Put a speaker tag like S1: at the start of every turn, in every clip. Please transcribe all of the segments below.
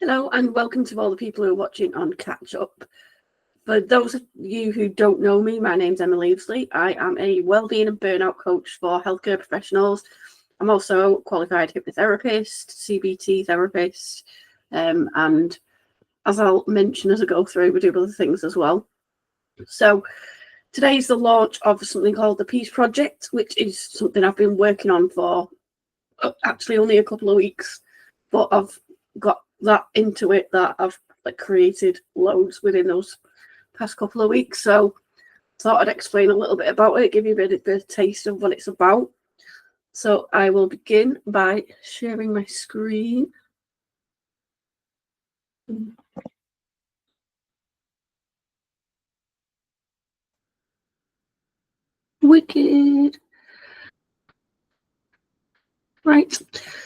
S1: Hello and welcome to all the people who are watching on Catch Up. For those of you who don't know me, my name's Leivesley. I am a wellbeing and burnout coach for healthcare professionals. I'm also a qualified hypnotherapist, CBT therapist, and as I'll mention as I go through, we do other things as well. So today's the launch of something called the Peace Project, which is something I've been working on for actually only a couple of weeks, but I've got that into it that I've created loads within those past couple of weeks. So thought I'd explain a little bit about it, give you a bit of a taste of what it's about. So I will begin by sharing my screen. Wicked. Right,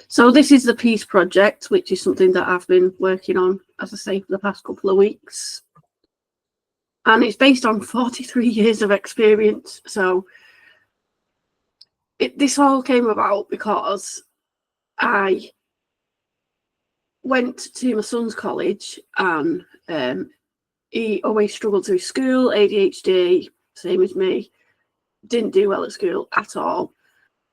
S1: so this is the Peace Project, which is something that I've been working on, as I say, for the past couple of weeks. And it's based on 43 years of experience. So this all came about because I went to my son's college and he always struggled through school, ADHD, same as me, didn't do well at school at all.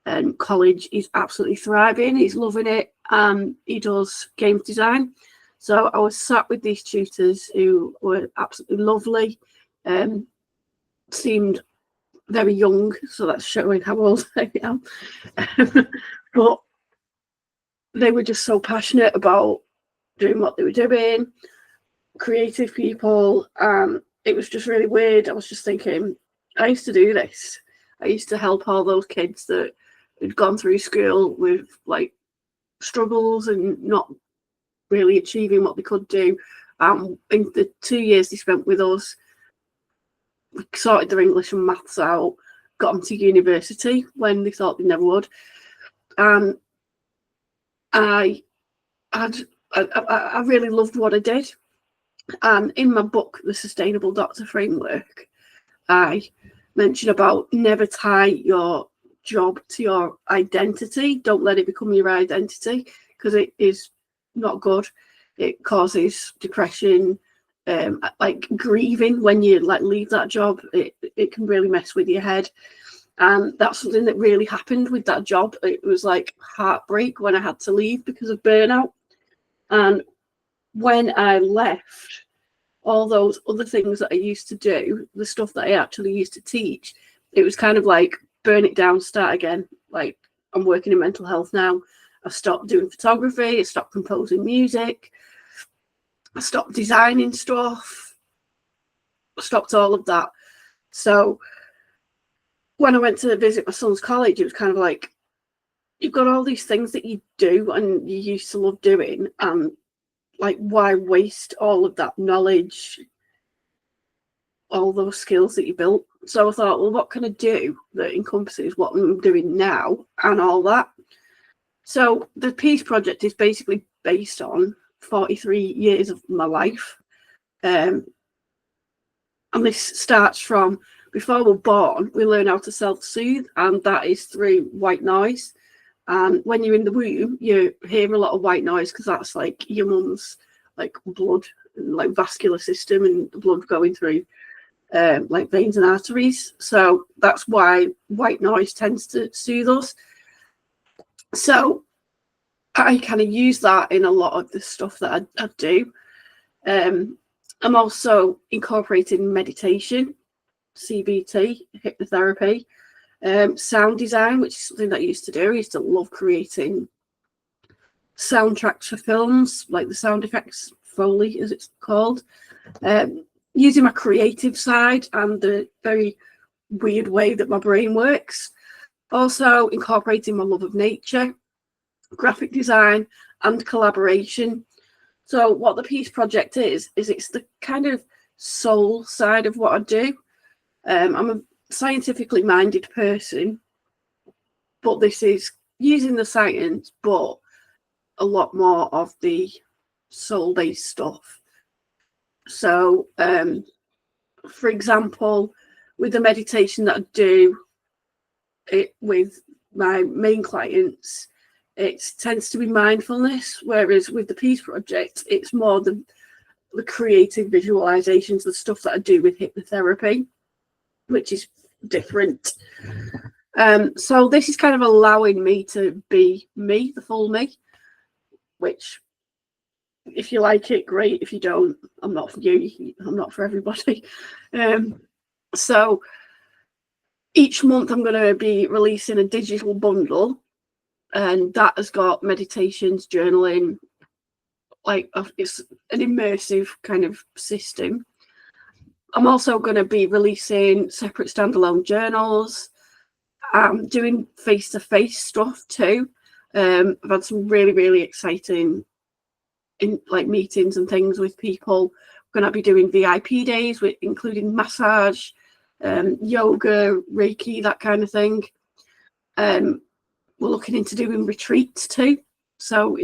S1: And college, he's absolutely thriving, he's loving it, and he does games design. So I was sat with these tutors who were absolutely lovely, seemed very young, so that's showing how old I am. But they were just so passionate about doing what they were doing, creative people, and it was just really weird. I was just thinking, I used to do this. I used to help all those kids that had gone through school with like struggles and not really achieving what they could do. In the 2 years they spent with us, we sorted their English and maths out, got them to university when they thought they never would. And I really loved what I did. And in my book, The Sustainable Doctor Framework, I mention about never tie your job to your identity. Don't let it become your identity, because it is not good. It causes depression, like grieving when you leave that job. It can really mess with your head. And that's something that really happened with that job. It was like heartbreak when I had to leave because of burnout. And when I left, all those other things that I used to do, the stuff that I actually used to teach, it was kind of like burn it down, start again. Like, I'm working in mental health now. I stopped doing photography. I stopped composing music. I stopped designing stuff. I stopped all of that. So when I went to visit my son's college, it was kind of like, you've got all these things that you do and you used to love doing, and like, why waste all of that knowledge, all those skills that you built? So I thought, well, what can I do that encompasses what I'm doing now and all that? So the Peace Project is basically based on 43 years of my life. And this starts from before we're born, we learn how to self-soothe, and that is through white noise. And when you're in the womb, you hear a lot of white noise because that's like your mum's like blood, like vascular system, and the blood going through like veins and arteries. So that's why white noise tends to soothe us. So I kind of use that in a lot of the stuff that I do. I'm also incorporating meditation, CBT, hypnotherapy, sound design, which is something that I used to do. I used to love creating soundtracks for films, like the sound effects Foley, as it's called, using my creative side and the very weird way that my brain works. Also incorporating my love of nature, graphic design, and collaboration. So what the Peace Project is it's the kind of soul side of what I do. I'm a scientifically minded person, but this is using the science, but a lot more of the soul-based stuff. So, for example, with the meditation that I do it with my main clients, it tends to be mindfulness, whereas with the Peace Project, it's more the creative visualizations, the stuff that I do with hypnotherapy, which is different. So this is kind of allowing me to be me, the full me, which if you like it, great. If you don't, I'm not for you. I'm not for everybody. So each month I'm going to be releasing a digital bundle, and that has got meditations, journaling, like it's an immersive kind of system. I'm also going to be releasing separate standalone journals. I'm doing face-to-face stuff too. I've had some really, really exciting meetings and things with people. We're going to be doing VIP days, with including massage, yoga, Reiki, that kind of thing. We're looking into doing retreats too. So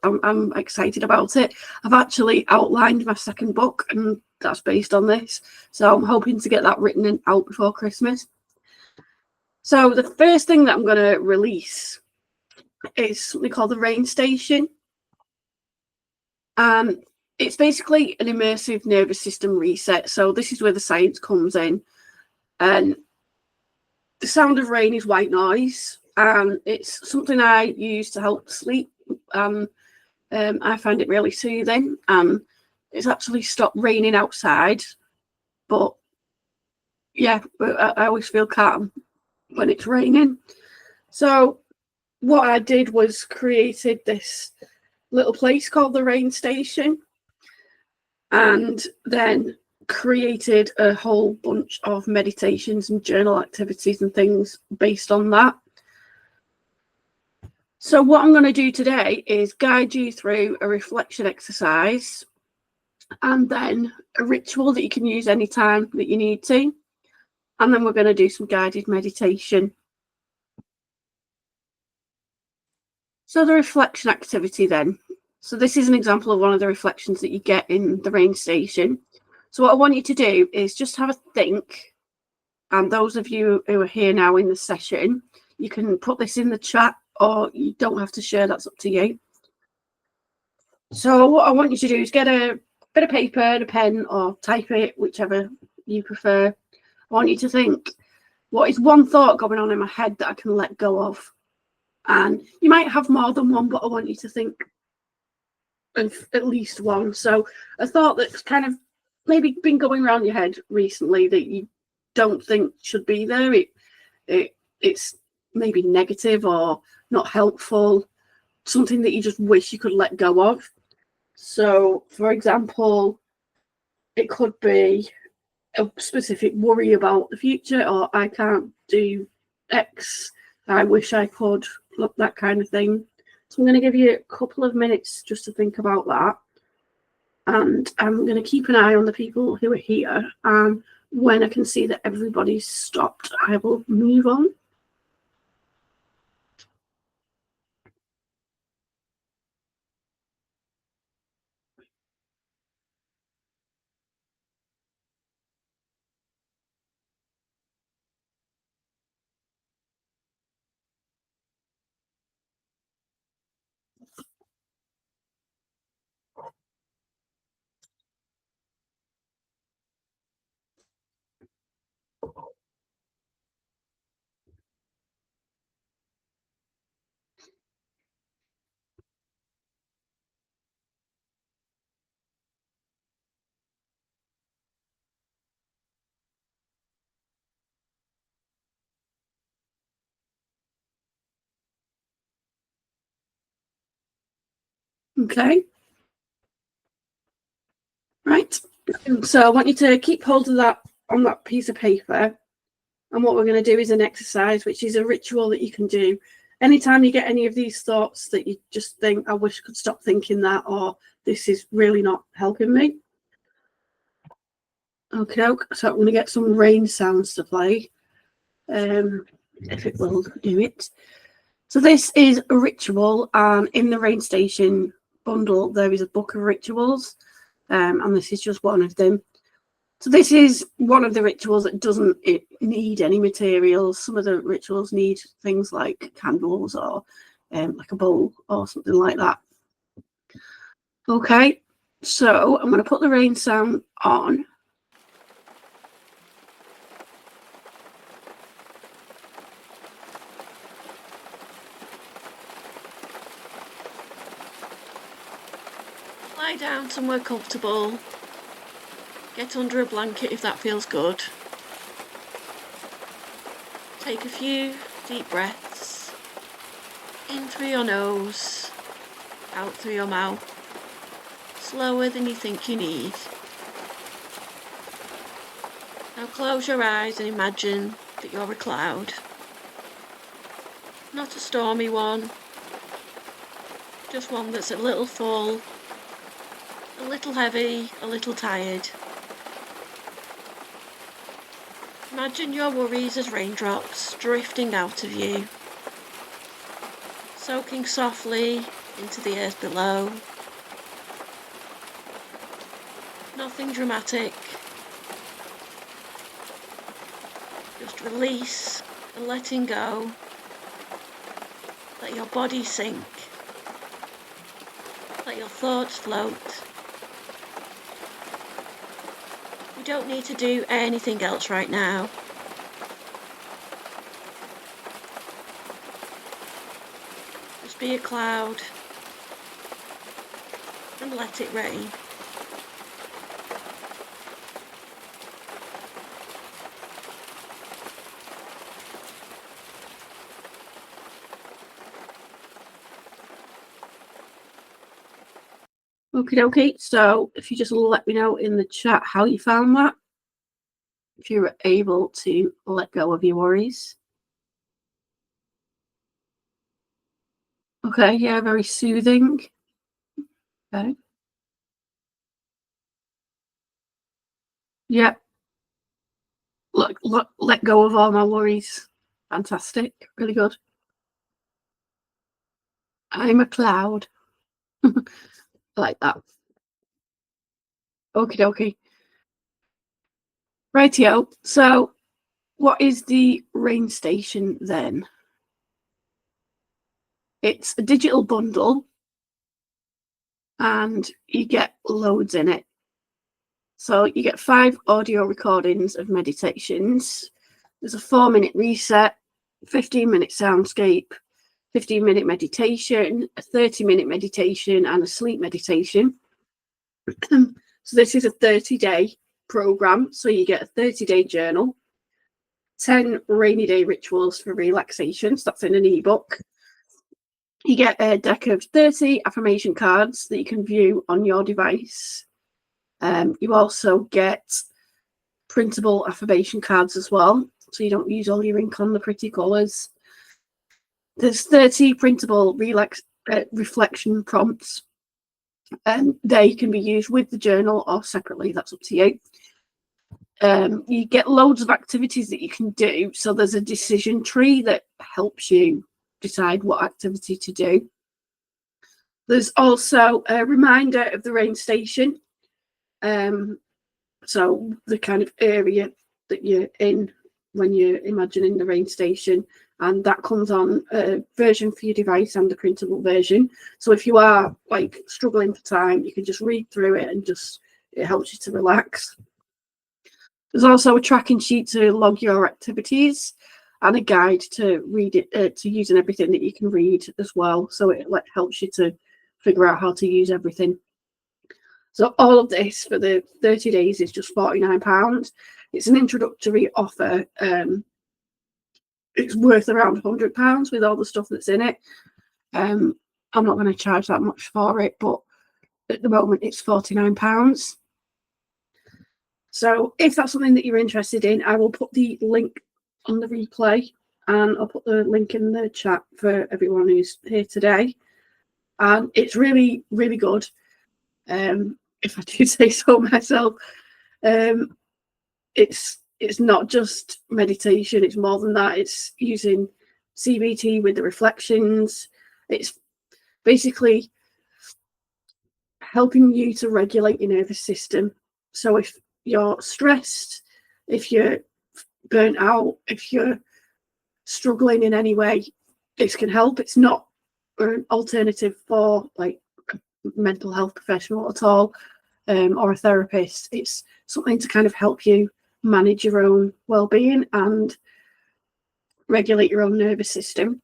S1: I'm excited about it. I've actually outlined my second book, and that's based on this. So I'm hoping to get that written and out before Christmas. So the first thing that I'm going to release is something called the Rain Station. It's basically an immersive nervous system reset. So this is where the science comes in. And the sound of rain is white noise. And it's something I use to help sleep. I find it really soothing. It's actually stopped raining outside. But yeah, I always feel calm when it's raining. So what I did was created this little place called the Rain Station, and then created a whole bunch of meditations and journal activities and things based on that. So what I'm going to do today is guide you through a reflection exercise, and then a ritual that you can use anytime that you need to. And then we're going to do some guided meditation. So the reflection activity then. So this is an example of one of the reflections that you get in the Rain Station. So what I want you to do is just have a think. And those of you who are here now in the session, you can put this in the chat, or you don't have to share, that's up to you. So what I want you to do is get a bit of paper and a pen, or type it, whichever you prefer. I want you to think, what is one thought going on in my head that I can let go of? And you might have more than one, but I want you to think of at least one. So a thought that's kind of maybe been going around your head recently that you don't think should be there. It's maybe negative or not helpful, something that you just wish you could let go of. So, for example, it could be a specific worry about the future, or I can't do X, I wish I could, look, that kind of thing. So I'm going to give you a couple of minutes just to think about that. And I'm going to keep an eye on the people who are here. And when I can see that everybody's stopped, I will move on. Okay. Right. So I want you to keep hold of that on that piece of paper. And what we're going to do is an exercise, which is a ritual that you can do anytime you get any of these thoughts that you just think, I wish I could stop thinking that, or this is really not helping me. Okay, so I'm going to get some rain sounds to play, if it will do it. So this is a ritual, and in the Rain Station bundle, there is a book of rituals, and this is just one of them. So this is one of the rituals that doesn't need any materials. Some of the rituals need things like candles or like a bowl or something like that. Okay, so I'm going to put the rain sound on. Lie down somewhere comfortable. Get under a blanket if that feels good. Take a few deep breaths. In through your nose, out through your mouth. Slower than you think you need. Now close your eyes and imagine that you're a cloud. Not a stormy one, just one that's a little full, a little heavy, a little tired. Imagine your worries as raindrops drifting out of you, soaking softly into the earth below. Nothing dramatic, just release and letting go. Let your body sink, let your thoughts float. You don't need to do anything else right now. Just be a cloud and let it rain. Okay, so if you just let me know in the chat how you found that, if you were able to let go of your worries. Okay, yeah, very soothing. Okay. Yeah. Look, let go of all my worries. Fantastic. Really good. I'm a cloud. I like that. Okie dokie. Rightio. So what is the rain station then? It's a digital bundle and you get loads in it. So you get 5 audio recordings of meditations. There's a 4-minute reset, 15-minute soundscape, 15-minute meditation, a 30-minute meditation, and a sleep meditation. So this is a 30-day program. So you get a 30-day journal, 10 rainy day rituals for relaxation. So that's in an ebook. You get a deck of 30 affirmation cards that you can view on your device. You also get printable affirmation cards as well, so you don't use all your ink on the pretty colours. There's 30 printable reflection prompts, and they can be used with the journal or separately. That's up to you. You get loads of activities that you can do. So there's a decision tree that helps you decide what activity to do. There's also a reminder of the rain station. So the kind of area that you're in when you're imagining the rain station, and that comes on a version for your device and a printable version. So if you are like struggling for time, you can just read through it and it helps you to relax. There's also a tracking sheet to log your activities and a guide to read it, to using everything that you can read as well. So it helps you to figure out how to use everything. So all of this for the 30 days is just £49. It's an introductory offer. It's worth around £100 with all the stuff that's in it. I'm not going to charge that much for it, but at the moment it's £49. So if that's something that you're interested in, I will put the link on the replay, and I'll put the link in the chat for everyone who's here today. And it's really, really good. If I do say so myself. It's not just meditation, it's more than that. It's using CBT with the reflections. It's basically helping you to regulate your nervous system. So if you're stressed, if you're burnt out, if you're struggling in any way, this can help. It's not an alternative for like a mental health professional at all, or a therapist. It's something to kind of help you manage your own well-being and regulate your own nervous system.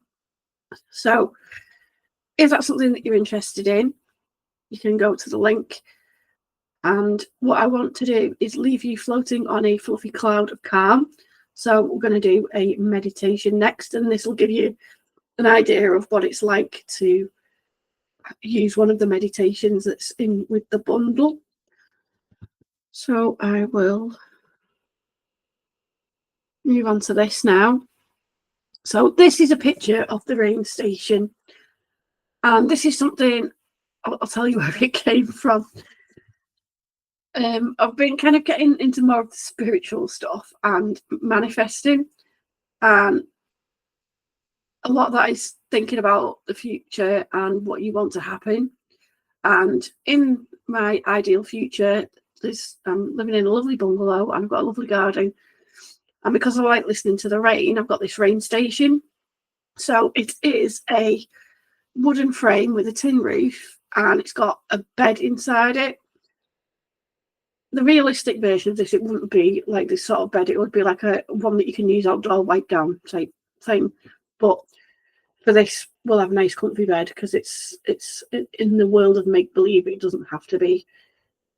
S1: So if that's something that you're interested in, you can go to the link. And what I want to do is leave you floating on a fluffy cloud of calm. So we're going to do a meditation next, and this will give you an idea of what it's like to use one of the meditations that's in with the bundle. So I will move on to this now. So this is a picture of the rain station, and this is something I'll tell you where it came from. I've been kind of getting into more of the spiritual stuff and manifesting, and a lot of that is thinking about the future and what you want to happen. And in my ideal future, I'm living in a lovely bungalow and I've got a lovely garden. And because I like listening to the rain, I've got this rain station. So it is a wooden frame with a tin roof, and it's got a bed inside it. The realistic version of this, it wouldn't be like this sort of bed. It would be like a one that you can use outdoor wipe down type thing. But for this, we'll have a nice comfy bed because it's in the world of make believe. It doesn't have to be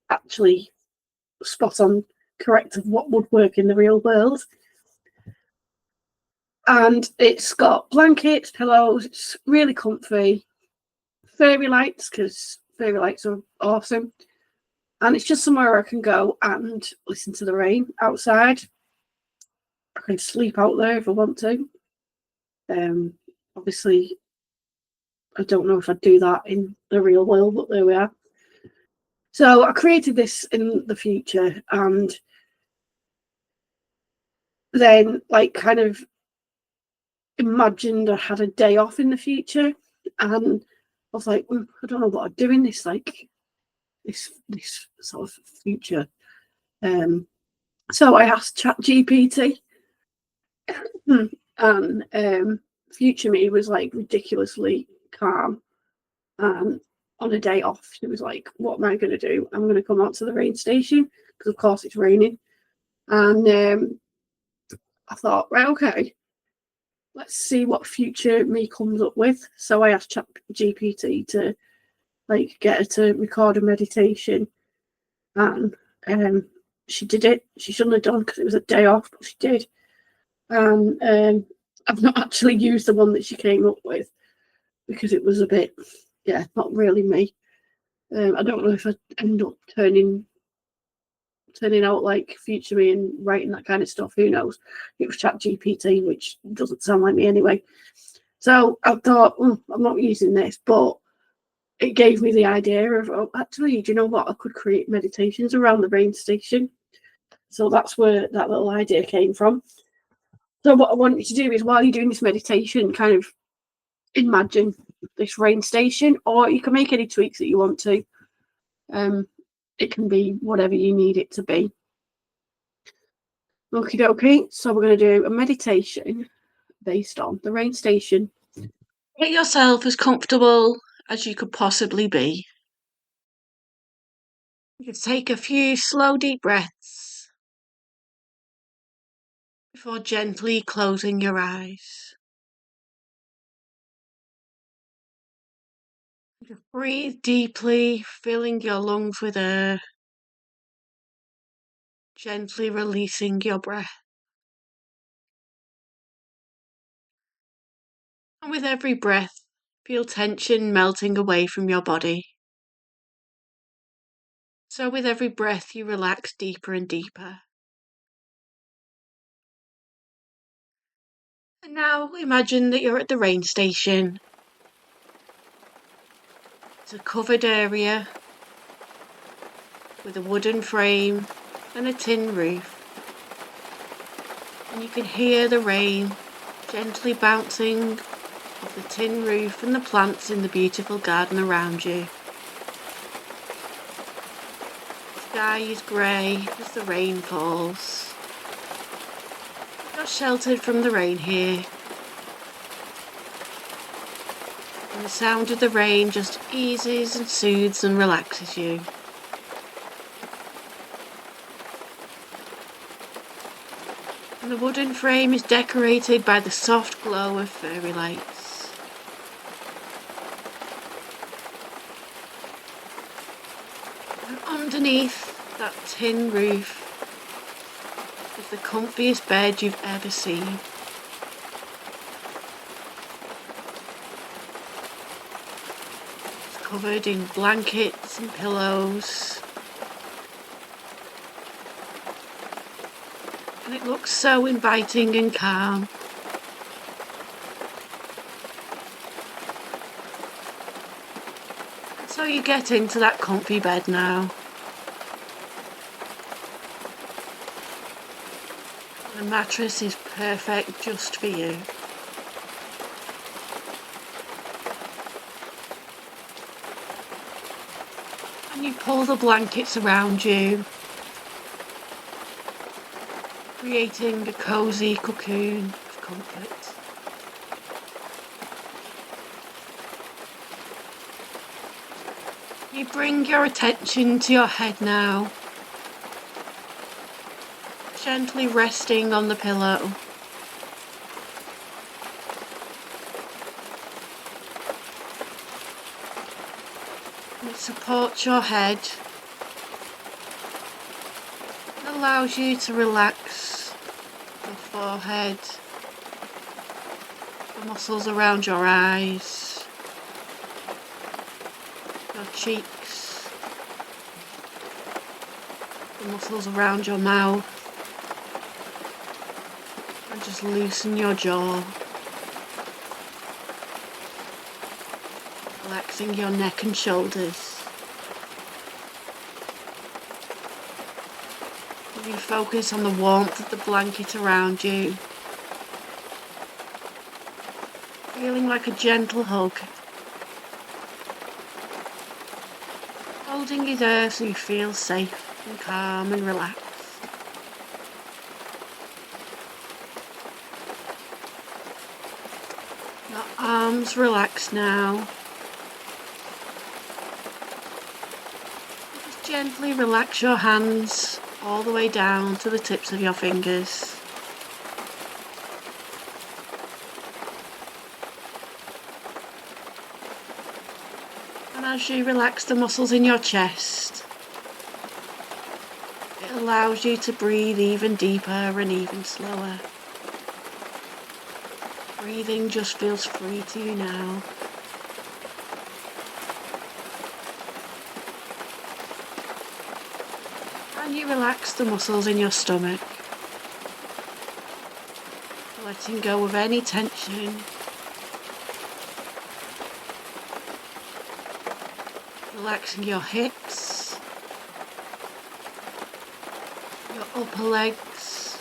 S1: actually spot on correct of what would work in the real world. And it's got blankets, pillows. It's really comfy. Fairy lights, because fairy lights are awesome. And it's just somewhere I can go and listen to the rain outside. I can sleep out there if I want to. Obviously, I don't know if I'd do that in the real world, but there we are. So I created this in the future, and then like kind of imagined I had a day off in the future, and I was like, I don't know what I'd do in this this sort of future. So I asked ChatGPT, and future me was like ridiculously calm. And on a day off, she was like, "What am I going to do? I'm going to come out to the rain station because, of course, it's raining." And I thought, right, okay, let's see what future me comes up with. So I asked ChatGPT to like get her to record a meditation, and she did it. She shouldn't have done because it was a day off, but she did. And I've not actually used the one that she came up with because it was a bit, not really me. I don't know if I end up turning out like future me and writing that kind of stuff. Who knows? It was ChatGPT, which doesn't sound like me anyway. So I thought, I'm not using this, but it gave me the idea of, actually, do you know what? I could create meditations around the rain station. So that's where that little idea came from. So what I want you to do is, while you're doing this meditation, kind of imagine this rain station, or you can make any tweaks that you want to. It can be whatever you need it to be. Okie dokie. So we're going to do a meditation based on the rain station. Get yourself as comfortable as you could possibly be. You can take a few slow, deep breaths before gently closing your eyes. Just breathe deeply, filling your lungs with air, gently releasing your breath. And with every breath, feel tension melting away from your body. So with every breath, you relax deeper and deeper. And now imagine that you're at the rain station. It's a covered area with a wooden frame and a tin roof. And you can hear the rain gently bouncing off the tin roof and the plants in the beautiful garden around you. The sky is grey as the rain falls. You're sheltered from the rain here. And the sound of the rain just eases and soothes and relaxes you. And the wooden frame is decorated by the soft glow of fairy lights. And underneath that tin roof is the comfiest bed you've ever seen. It's covered in blankets and pillows. And it looks so inviting and calm. And so you get into that comfy bed now. The mattress is perfect just for you. And you pull the blankets around you, creating a cosy cocoon of comfort. You bring your attention to your head now, gently resting on the pillow. And it supports your head and allows you to relax your forehead, the muscles around your eyes, your cheeks, the muscles around your mouth, and just loosen your jaw, relaxing your neck and shoulders. You focus on the warmth of the blanket around you, feeling like a gentle hug, holding you there so you feel safe and calm and relaxed. Your arms relax now. Just gently relax your hands all the way down to the tips of your fingers. And as you relax the muscles in your chest, it allows you to breathe even deeper and even slower. Breathing just feels free to you now. And you relax the muscles in your stomach, letting go of any tension. Relaxing your hips, your upper legs,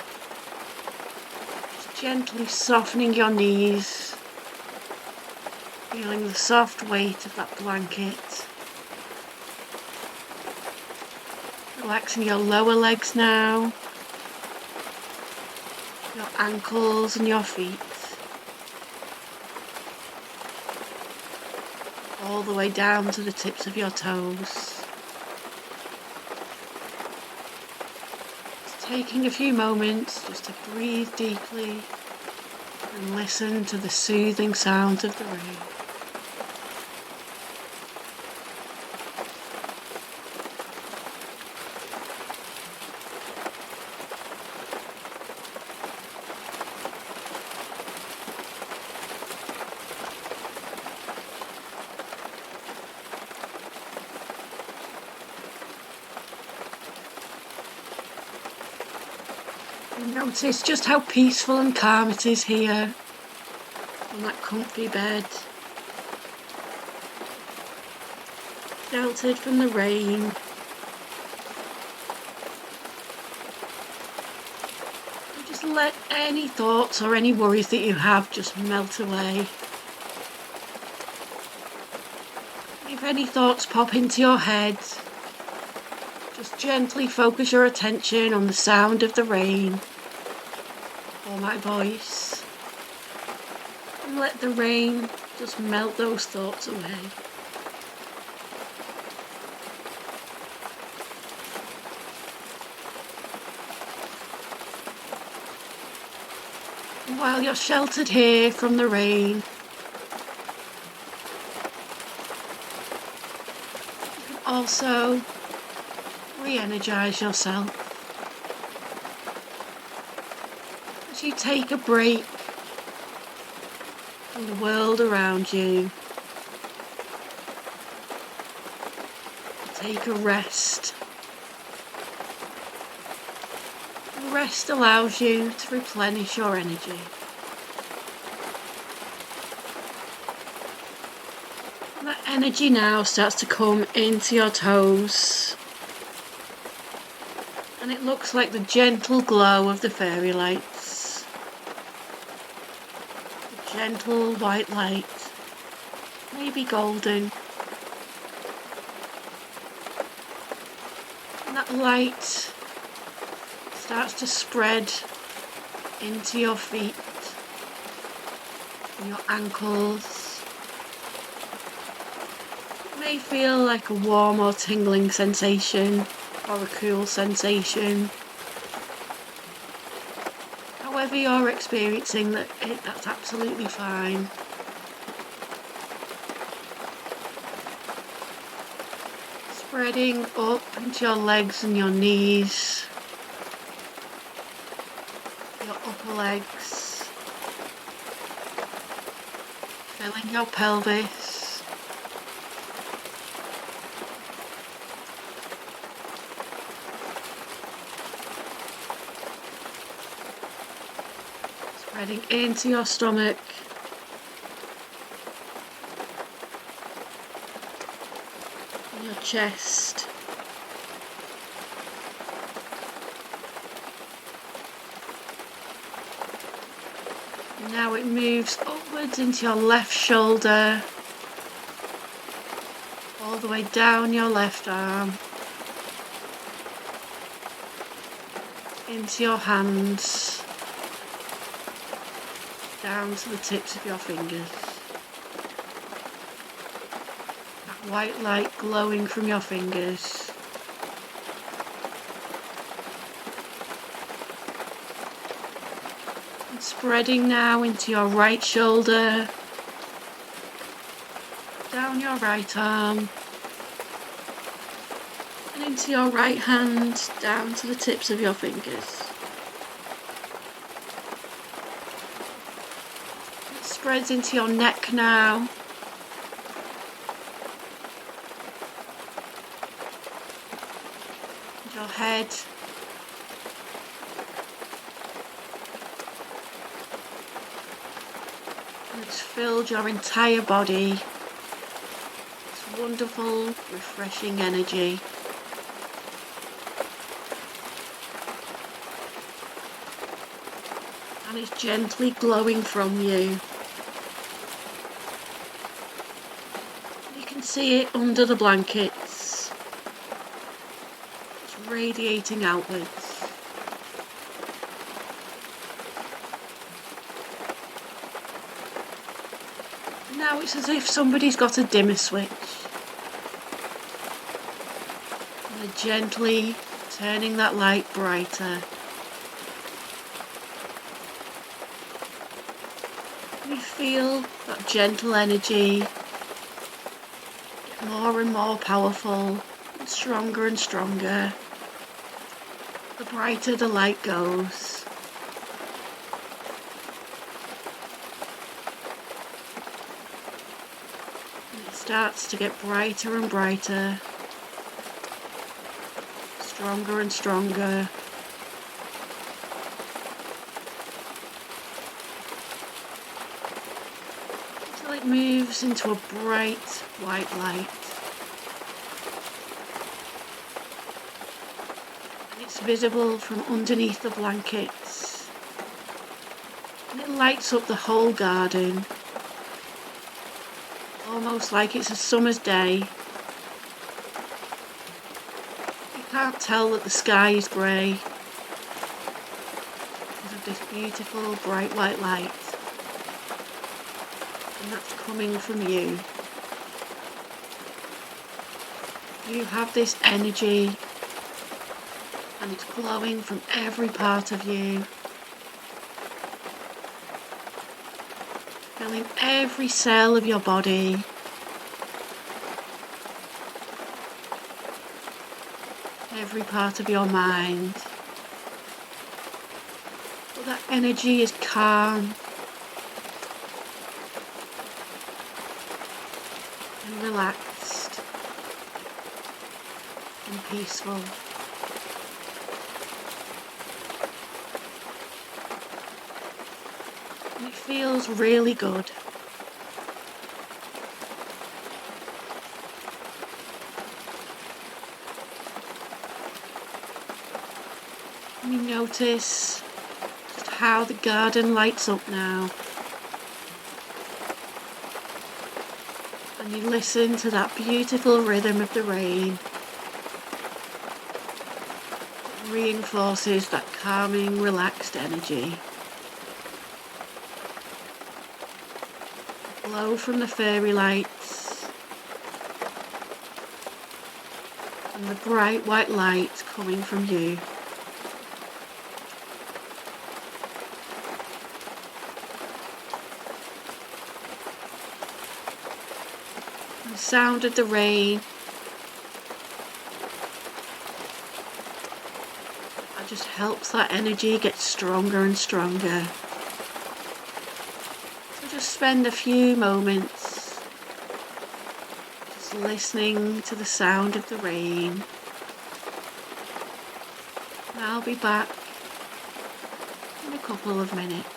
S1: just gently softening your knees, feeling the soft weight of that blanket. Relaxing your lower legs now, your ankles and your feet, all the way down to the tips of your toes. Just taking a few moments just to breathe deeply and listen to the soothing sounds of the rain. Notice just how peaceful and calm it is here on that comfy bed, sheltered from the rain. And just let any thoughts or any worries that you have just melt away. If any thoughts pop into your head, just gently focus your attention on the sound of the rain or my voice, and let the rain Just melt those thoughts away. And while you're sheltered here from the rain, you can also re-energize yourself as you take a break from the world around you. Take a rest. And rest allows you to replenish your energy. And that energy now starts to come into your toes. And it looks like the gentle glow of the fairy lights. The gentle white light, maybe golden. And that light starts to spread into your feet, your ankles. It may feel like a warm or tingling sensation, or a cool sensation. However you're experiencing that's absolutely fine. Spreading up into your legs and your knees, your upper legs, filling your pelvis. Spreading into your stomach. Your chest. Now it moves upwards into your left shoulder, all the way down your left arm, into your hands, down to the tips of your fingers. That white light glowing from your fingers. And spreading now into your right shoulder, down your right arm, and into your right hand, down to the tips of your fingers. Spreads into your neck now. And your head. And it's filled your entire body. This wonderful, refreshing energy. And it's gently glowing from you. See it under the blankets. It's radiating outwards. Now it's as if somebody's got a dimmer switch. And they're gently turning that light brighter. You feel that gentle energy more and more powerful, and stronger, the brighter the light goes. And it starts to get brighter and brighter, stronger and stronger. Until it moves into a bright white light. And it's visible from underneath the blankets. And it lights up the whole garden. Almost like it's a summer's day. You can't tell that the sky is grey because of this beautiful bright white light. And that's coming from you. You have this energy and it's glowing from every part of you, filling every cell of your body. Every part of your mind. But that energy is calm and relaxed and peaceful. And it feels really good. And you notice just how the garden lights up now. And you listen to that beautiful rhythm of the rain. It reinforces that calming, relaxed energy. The glow from the fairy lights. And the bright white light coming from you. The sound of the rain. That just helps that energy get stronger and stronger. So just spend a few moments just listening to the sound of the rain. And I'll be back in a couple of minutes.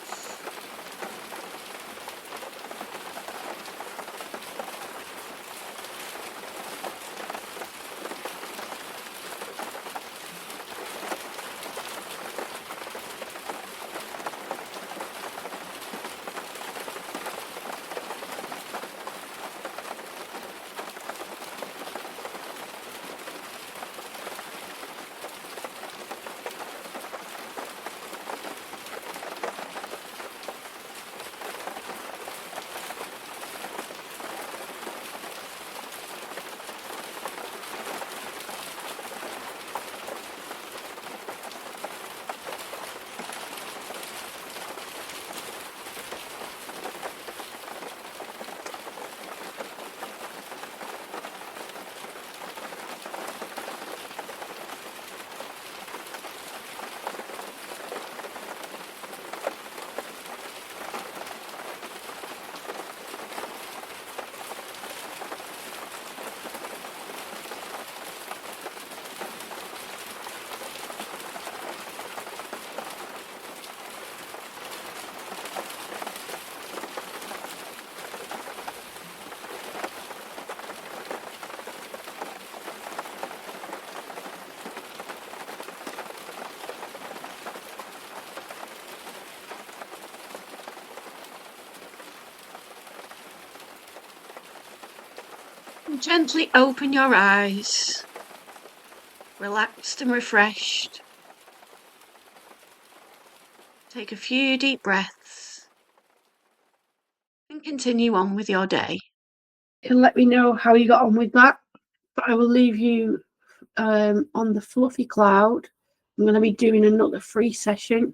S1: And gently open your eyes, relaxed and refreshed. Take a few deep breaths and continue on with your day. And let me know how you got on with that. But I will leave you on the fluffy cloud. I'm going to be doing another free session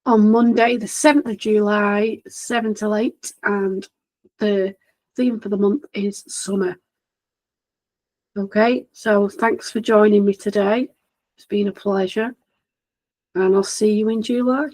S1: on Monday, the 7th of July, 7 till 8, and the theme for the month is summer. Okay, so thanks for joining me today. It's been a pleasure, and I'll see you in July.